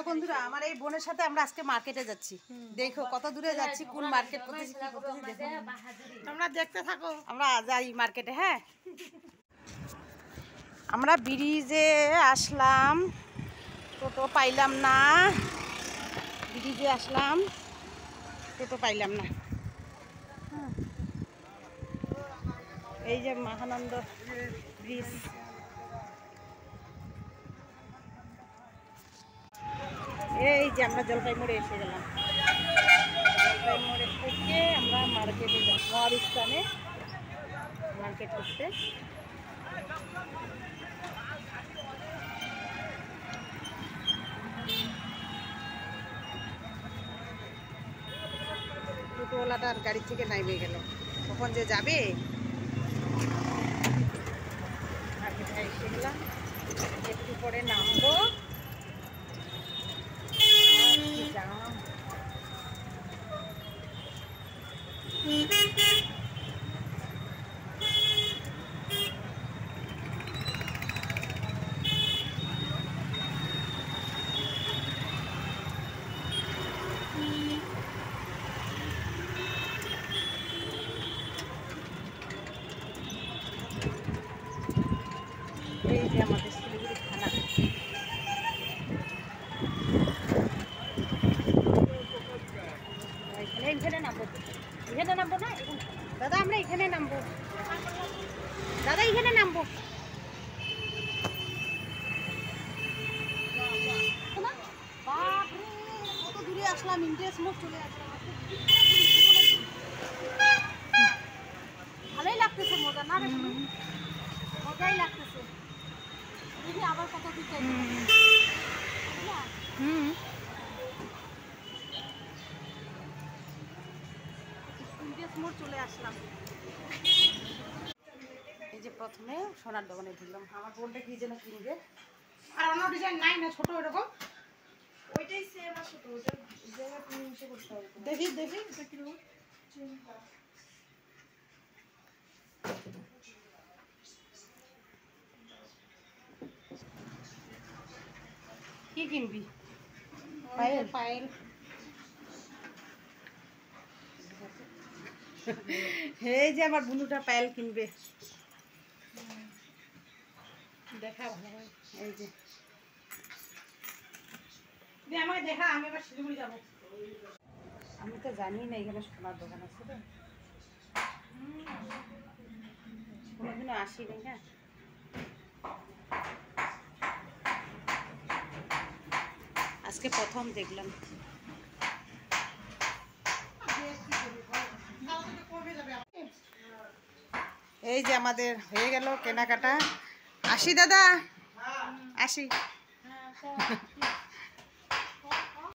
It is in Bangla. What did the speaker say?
বন্ধুরা, আমার এই বোনের সাথে আমরা আজকে মার্কেটে যাচ্ছি। দেখো কত দূরে যাচ্ছি, কোন মার্কেট করতেছি, কি করতেছি দেখো। তোমরা দেখতে থাকো, আমরা যাই মার্কেটে। হ্যাঁ, আমরা ব্রিজে আসলাম, টোটো পাইলাম না। ব্রিজে আসলাম, টোটো পাইলাম না। এই যে মহানন্দ ব্রিজ। এই যে আমরা জলপাই মোড়ে এসে গেলাম। জলপাই মোড়ে থেকে আমরা মার্কেটে যাব, মহাবিস্তানে মার্কেট করতে। টোটোওয়ালাটার গাড়ি থেকে নামে গেল, কখন যে যাবে। মার্কেটে এসে গেলাম, একটু পরে নামবো। এই যে আমাদের শিলিগুড়ি থানা। এখানে নামবো, এখানে নামবো না দাদা, আমরা এখানে নামবো দাদা, এখানে নামবো। কত দূরে আসলাম, ইন্টারেস্ট মোড় চলে আসলাম। ভালোই লাগতেছে, মজা না? মজাই লাগতেছে। দেখি আবার কত দূর যাই। ইন্টারেস্ট মোড় চলে আসলাম। এই যে প্রথমে সোনার দোকানে ঢুকলাম। আমার বোনটা কি যেন কিনবে, আর অন্য ডিজাইন নাই না, ছোট এরকম। ওইটাই সেম আর ছোট, ওইটা জায়গায় তুমি মিশে করতে হবে। দেখি দেখি এটা কিরকম। কি কিনবি? পায়েল, পায়েল। এই যে আমার বুনুটা পায়েল কিনবে, দেখা ভালো হয়। এই যে আমাকে দেখা, আমি এবার শিলিগুড়ি যাবো। আমি তো জানি না এখানে সোনার দোকান আছে তো, কোনোদিনও আসিনি। হ্যাঁ, আজকে প্রথম দেখলাম। এই যে আমাদের হয়ে গেল কেনাকাটা। আসি দাদা, আসি।